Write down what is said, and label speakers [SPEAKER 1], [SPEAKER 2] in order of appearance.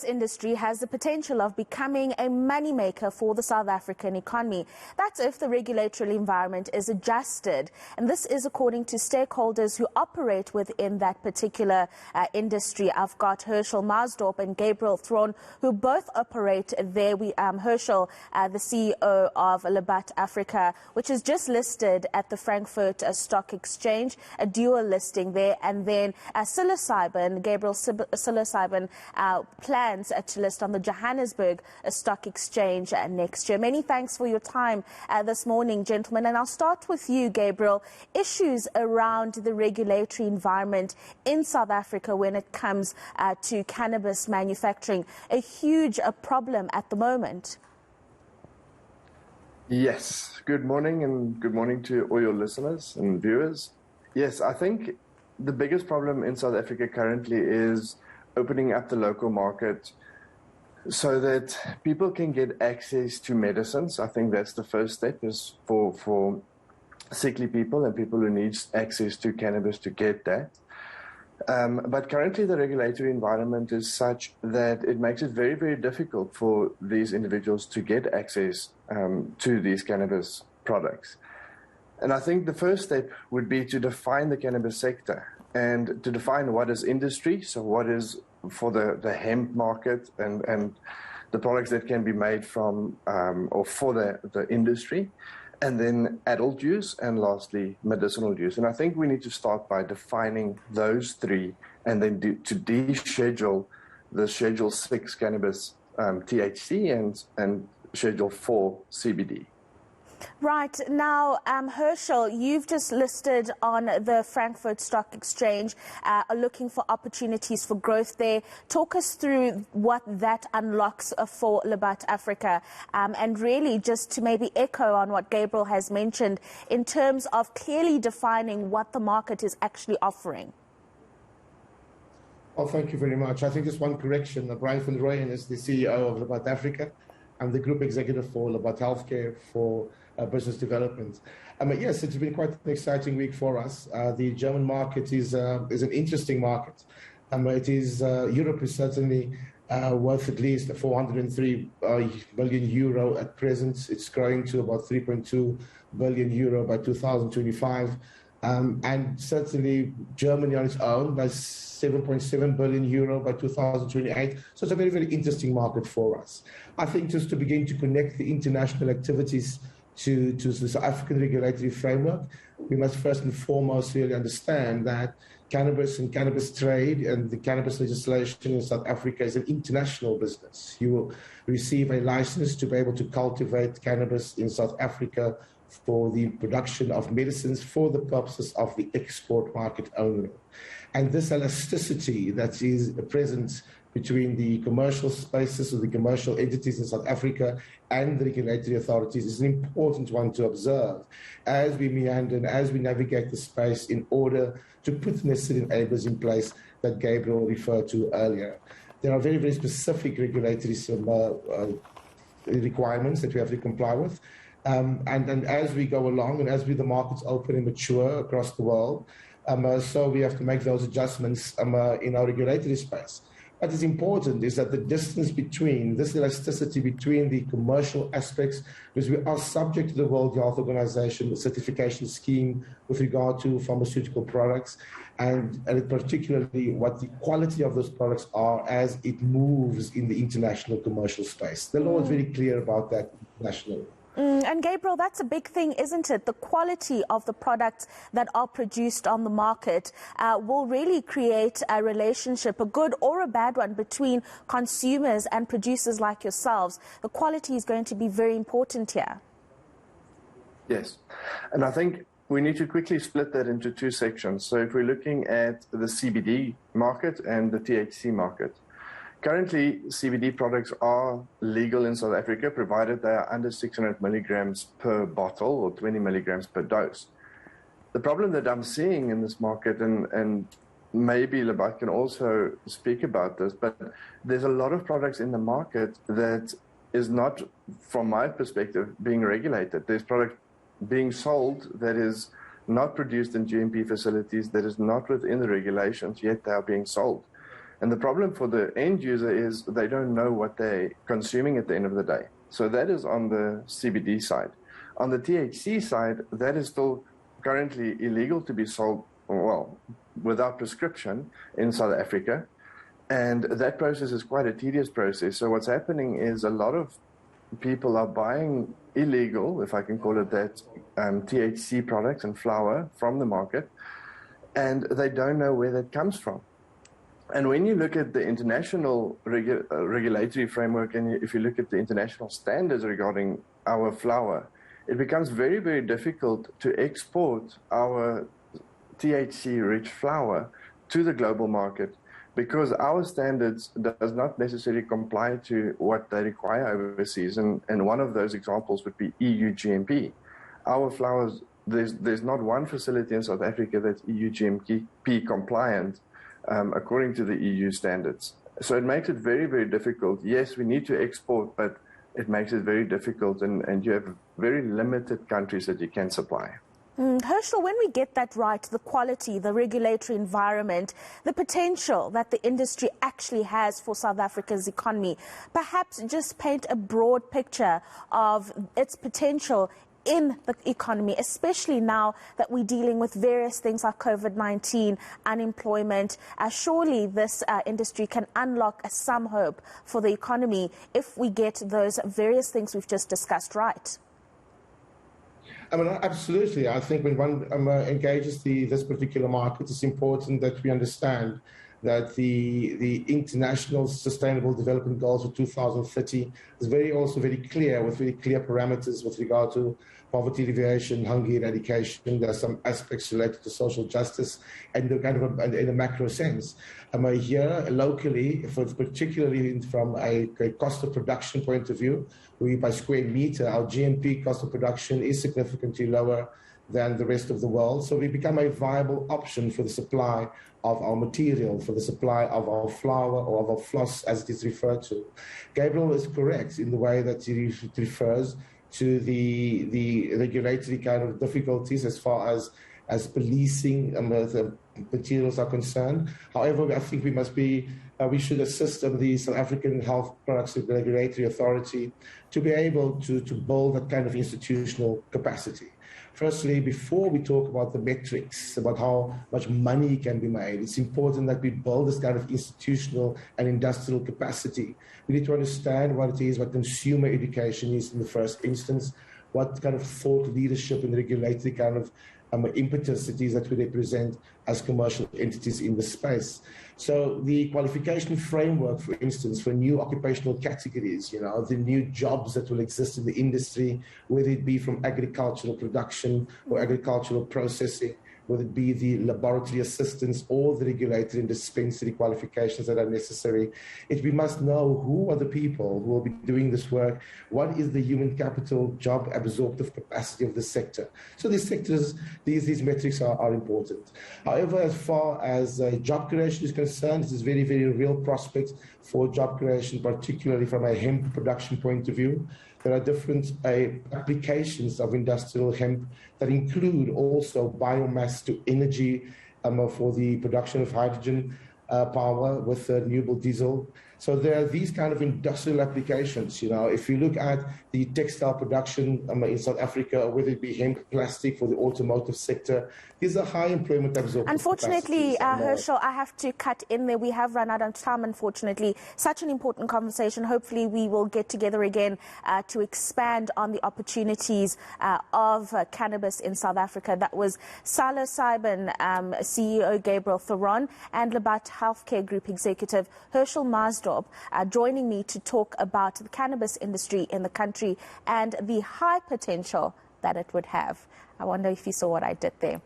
[SPEAKER 1] Industry has the potential of becoming a moneymaker for the South African economy. That's if the regulatory environment is adjusted. And this is according to stakeholders who operate within that particular industry. I've got Herschel Maasdorp and Gabriel Theron, who both operate there. Herschel, the CEO of Labat Africa, which is just listed at the Frankfurt Stock Exchange, a dual listing there. And then Gabriel psilocybin plans to list on the Johannesburg Stock Exchange next year. Many thanks for your time this morning, gentlemen. And I'll start with you, Gabriel. Issues around the regulatory environment in South Africa when it comes to cannabis manufacturing, a huge problem at the moment.
[SPEAKER 2] Yes. Good morning, and good morning to all your listeners and viewers. Yes, I think the biggest problem in South Africa currently is opening up the local market so that people can get access to medicines. I think that's the first step, is for sickly people and people who need access to cannabis to get that. But currently the regulatory environment is such that it makes it very, very difficult for these individuals to get access to these cannabis products. And I think the first step would be to define the cannabis sector and to define what is industry, so what is for the hemp market and the products that can be made from or for the industry, and then adult use, and lastly medicinal use. And I think we need to start by defining those three, and then to deschedule the Schedule 6 cannabis THC and Schedule 4 CBD.
[SPEAKER 1] Right. Now, Herschel, you've just listed on the Frankfurt Stock Exchange, looking for opportunities for growth there. Talk us through what that unlocks for Labat Africa, and really just to maybe echo on what Gabriel has mentioned in terms of clearly defining what the market is actually offering.
[SPEAKER 3] Well, thank you very much. I think just one correction. Brian van Rooyen is the CEO of Labat Africa. I'm the group executive for Labat Healthcare for business development. Yes, it's been quite an exciting week for us. The German market is an interesting market. Europe is certainly worth at least 403 billion euro at present. It's growing to about 3.2 billion euro by 2025. And certainly Germany on its own by 7.7 billion euro by 2028. So it's a very, very interesting market for us. I think just to begin to connect the international activities to the South African regulatory framework, we must first and foremost really understand that cannabis and cannabis trade and the cannabis legislation in South Africa is an international business. You will receive a license to be able to cultivate cannabis in South Africa for the production of medicines for the purposes of the export market only. And this elasticity that is present between the commercial spaces or the commercial entities in South Africa and the regulatory authorities is an important one to observe as we meander and as we navigate the space in order to put the necessary enablers in place that Gabriel referred to earlier. There are very, very specific regulatory requirements that we have to comply with. And as we go along and as the markets open and mature across the world, so we have to make those adjustments in our regulatory space. What is important is that the distance between, this elasticity between the commercial aspects, because we are subject to the World Health Organization certification scheme with regard to pharmaceutical products, and particularly what the quality of those products are as it moves in the international commercial space. The law is very clear about that internationally.
[SPEAKER 1] And Gabriel, that's a big thing, isn't it? The quality of the products that are produced on the market will really create a relationship, a good or a bad one, between consumers and producers like yourselves. The quality is going to be very important here.
[SPEAKER 2] Yes, and I think we need to quickly split that into two sections. So if we're looking at the CBD market and the THC market, currently, CBD products are legal in South Africa, provided they are under 600 milligrams per bottle or 20 milligrams per dose. The problem that I'm seeing in this market, and maybe Labat can also speak about this, but there's a lot of products in the market that is not, from my perspective, being regulated. There's product being sold that is not produced in GMP facilities, that is not within the regulations, yet they are being sold. And the problem for the end user is they don't know what they're consuming at the end of the day. So that is on the CBD side. On the THC side, that is still currently illegal to be sold, well, without prescription in South Africa. And that process is quite a tedious process. So what's happening is a lot of people are buying illegal, if I can call it that, THC products and flower from the market, and they don't know where that comes from. And when you look at the international regulatory framework, and if you look at the international standards regarding our flower, it becomes very, very difficult to export our THC-rich flower to the global market, because our standards does not necessarily comply to what they require overseas. And one of those examples would be EU GMP. Our flowers, there's not one facility in South Africa that's EU GMP compliant according to the EU standards. So it makes it very, very difficult. Yes, we need to export, but it makes it very difficult, and you have very limited countries that you can supply.
[SPEAKER 1] Herschel, when we get that right, the quality, the regulatory environment, the potential that the industry actually has for South Africa's economy, perhaps just paint a broad picture of its potential in the economy, especially now that we're dealing with various things like COVID-19, unemployment. Surely this industry can unlock some hope for the economy if we get those various things we've just discussed right.
[SPEAKER 3] I mean, absolutely. I think when one engages this particular market, it's important that we understand that the international sustainable development goals for 2030 is also very clear, with very clear parameters with regard to poverty alleviation, hunger eradication. There are some aspects related to social justice and the kind of in a macro sense. Here locally, particularly from a cost of production point of view, by square meter, our GMP cost of production is significantly lower than the rest of the world. So we become a viable option for the supply of our material, for the supply of our flour or of our floss, as it is referred to. Gabriel is correct in the way that he refers to the regulatory kind of difficulties as far as policing the materials are concerned. However, I think we should assist the South African Health Products Regulatory Authority to be able to build that kind of institutional capacity. Firstly, before we talk about the metrics, about how much money can be made, it's important that we build this kind of institutional and industrial capacity. We need to understand what it is, what consumer education is in the first instance, what kind of thought leadership and regulatory kind of impetus it is that we represent as commercial entities in the space. So the qualification framework, for instance, for new occupational categories, the new jobs that will exist in the industry, whether it be from agricultural production or agricultural processing, whether it be the laboratory assistants or the regulatory and dispensary qualifications that are necessary. We must know who are the people who will be doing this work, what is the human capital job absorptive capacity of the sector. So these sectors, these metrics are important. However, as far as job creation is concerned, this is very, very real prospect for job creation, particularly from a hemp production point of view. There are different applications of industrial hemp that include also biomass to energy for the production of hydrogen power with renewable diesel. So there are these kind of industrial applications. If you look at the textile production in South Africa, whether it be hemp, plastic for the automotive sector, these are high employment absorption.
[SPEAKER 1] Unfortunately, Herschel, I have to cut in there. We have run out of time, unfortunately. Such an important conversation. Hopefully we will get together again to expand on the opportunities of cannabis in South Africa. That was Salo Saiban, CEO Gabriel Theron, and Labat Healthcare Group Executive Herschel Maasdorp joining me to talk about the cannabis industry in the country and the high potential that it would have. I wonder if you saw what I did there.